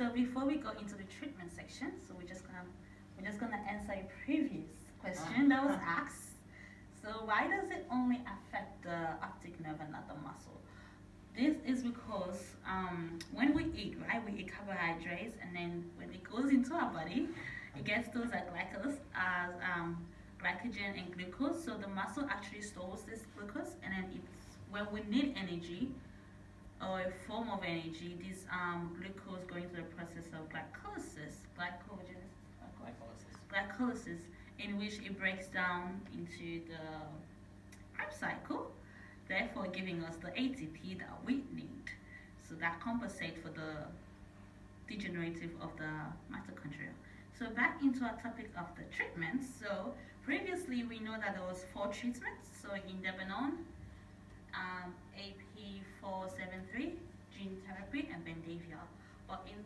So before we go into the treatment section, so we're just gonna answer a previous question that was asked. So why does it only affect the optic nerve and not the muscle? This is because when we eat, right, we eat carbohydrates, and then when it goes into our body, it gets those glycogen and glucose. So the muscle actually stores this glucose, and then it's when we need energy or a form of energy, this glucose going through the process of glycolysis, in which it breaks down into the Krebs cycle, therefore giving us the ATP that we need. So that compensates for the degenerative of the mitochondria. So back into our topic of the treatments. So previously we know that there was four treatments. So indebenone, AP473, gene therapy, and Bendavia. But in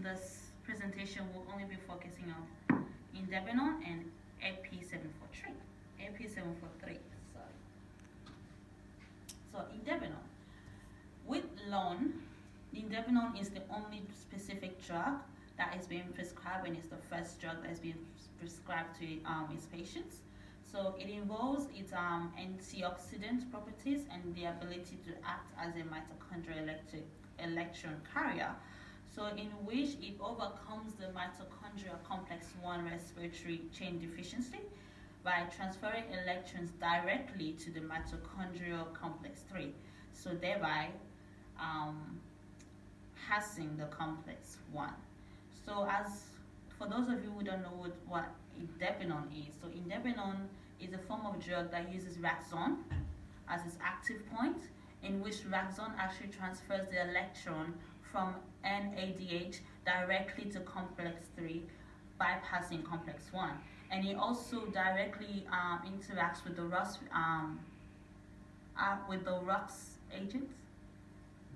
this presentation, we'll only be focusing on indebenone and AP743. AP743. Sorry. So indebenone. With LON, indebenone is the only specific drug that is being prescribed, and it's the first drug that is being prescribed to its patients. So it involves its antioxidant properties and the ability to act as a mitochondrial electron carrier. So in which it overcomes the mitochondrial complex 1 respiratory chain deficiency by transferring electrons directly to the mitochondrial complex 3. So thereby passing the complex 1. So as for those of you who don't know what indebenone is, so indebenone is a form of drug that uses Raxone as its active point, in which Raxone actually transfers the electron from NADH directly to complex 3, bypassing complex 1. And it also directly interacts with the ROX agents.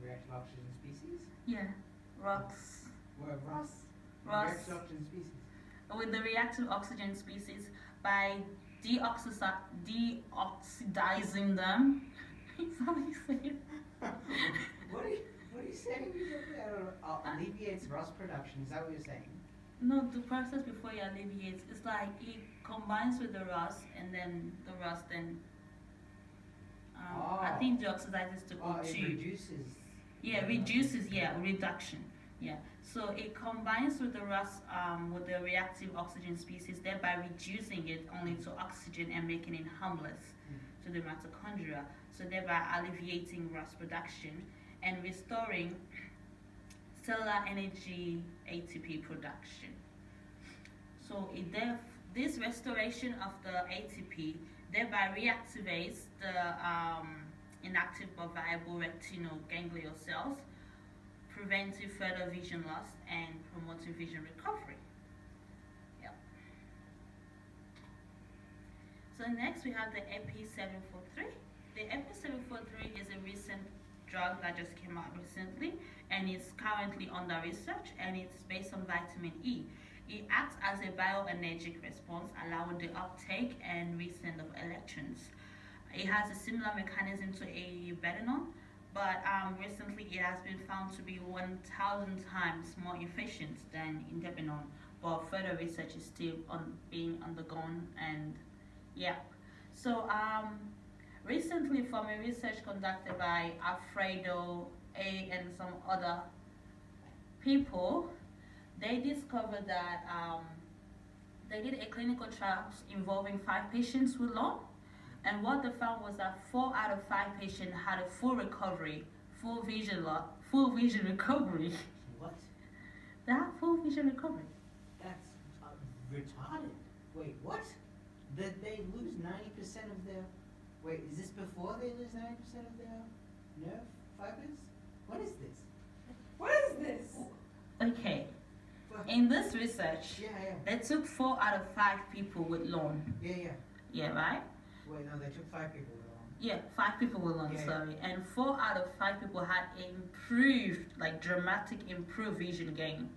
Reactive oxygen species? Yeah, ROX. What, Ross? Ross. Reactive oxygen species. With the reactive oxygen species by deoxidizing them. Is that what you say? What are you saying? Alleviates rust production. Is that what you're saying? No, the process before it alleviates, it's like it combines with the rust, and then the rust then I think deoxidizes to O2. It reduces. Yeah, reduces. Yeah, reduction. Yeah. So it combines with the rust with the reactive oxygen species, thereby reducing it only to oxygen and making it harmless to the mitochondria. So thereby alleviating rust production and restoring cellular energy ATP production. So this restoration of the ATP thereby reactivates the inactive but viable retinal ganglion cells, preventing further vision loss and promoting vision recovery. Yep. So next we have the AP743. The AP743 is a recent drug that just came out recently, and it's currently under research, and it's based on vitamin E. It acts as a bioenergic response, allowing the uptake and resend of electrons. It has a similar mechanism to abetanol, but recently it has been found to be 1,000 times more efficient than indebenone. But further research is still being undergone, and yeah. So recently, from a research conducted by Alfredo A and some other people, they discovered that they did a clinical trial involving 5 patients with LON, and what they found was that 4 out of 5 patients had a full recovery, full vision recovery. What? They had full vision recovery. That's retarded. Wait, what? That they lose 90% of their... Wait, is this before they lose 90% of their nerve fibers? What is this? What is this? Okay. In this research, Yeah. they took 4 out of 5 people with LON. Yeah. Yeah, right? Wait, no, they took 5 people with them. Yeah, 5 people with LON, Yeah. sorry. And 4 out of 5 people had improved, like dramatic improved vision gain.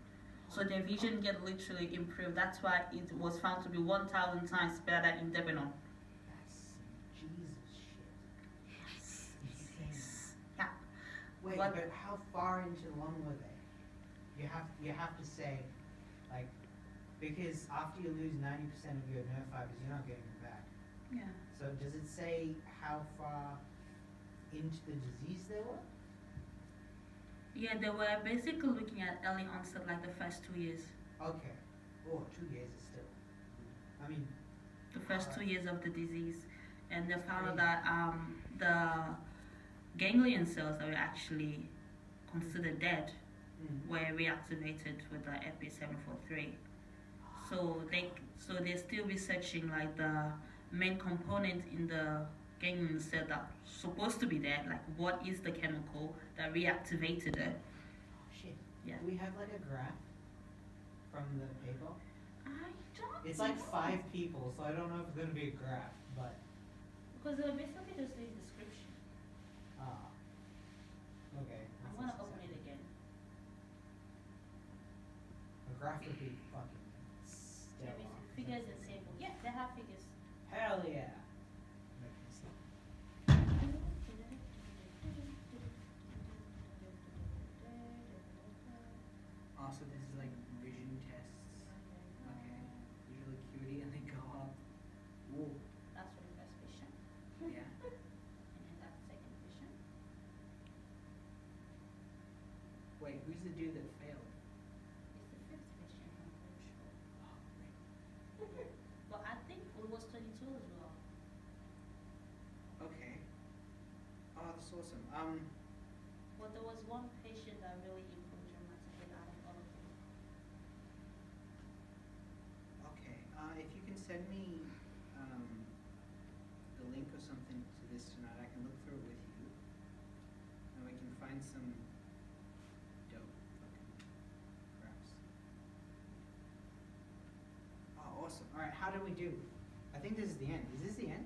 So their vision get literally improved. That's why it was found to be 1,000 times better than indebenone. That's some Jesus shit. Yes. Yeah. Wait, What? but how far into lung were they? you have to say, like, because after you lose 90% of your nerve fibers, you're not getting them back. Yeah. So does it say how far into the disease they were? Yeah, they were basically looking at early onset, like the first 2 years. Okay. Oh, 2 years is still. I mean, The first 2 years of the disease. And they found Crazy. that the ganglion cells that were actually considered dead were reactivated with the EP743. So they're still researching like the main component in the ganglion cell that's supposed to be there, like what is the chemical that reactivated it. oh shit. Yeah. Do we have like a graph from the paper? I don't It's like know. 5 people, so I don't know if it's gonna be a graph, but Because they're basically just a description. ah. Okay. I'm that's gonna exactly- open it again. A graph would be fucking Let stellar. me see. Figures and table. Yeah, they have figures. Hell yeah. Make me see. Also, this is like vision tests. Okay. Visual acuity, and they go up. Whoa. That's for the first patient. Yeah. And then that's the second patient. Wait, who's the dude that failed? It's the fifth patient, I'm pretty sure. Oh, wait. But I think it was 22 as well. Okay. Oh, that's awesome. But there was one patient that really improved dramatically out of all of them. Okay. If you can send me the link or something to this tonight, I can look through it with you, and we can find some dope fucking graphs. Oh, awesome. All right. How do we do? I think this is the end. Is this the end?